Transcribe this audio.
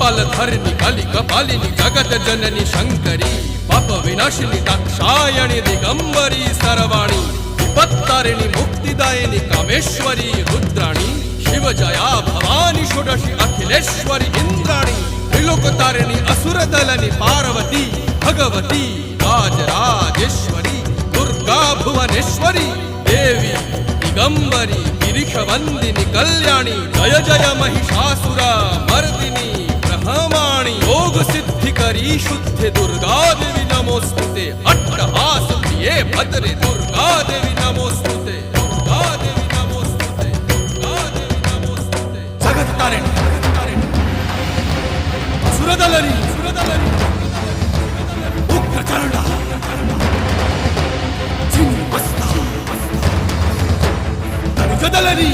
कपालधरिणि कलि कपालिनि जगत जननी शंकरी पाप विनाशिनी दाक्षायणी दिगंबरी सर्वाणी विपत्तारिणी मुक्तिदायिनी कामेश्वरी रुद्राणी शिव जया भवानी षोडशी अखिलेश्वरी इंद्राणी त्रिलोकतारिणी असुरदलनि पार्वती भगवती राजराजेश्वरी दुर्गा भुवनेश्वरी देवी दिगंबरी गिरिशवंदिनी कल्याणी जय जय महिषासुर मर्दिनी ब्रह्माणी योग सिद्धिकरी शुद्धि दुर्गा देवी नमोस्तुते अट्टहास प्रिये भद्रे दुर्गा देवी नमोस्तुते दुर्गा देवी नमोस्तुते दुर्गा देवी नमोस्तुते जगत तारिणी सुरदलनी उग्रचरणा चिन्मस्ता जदलनी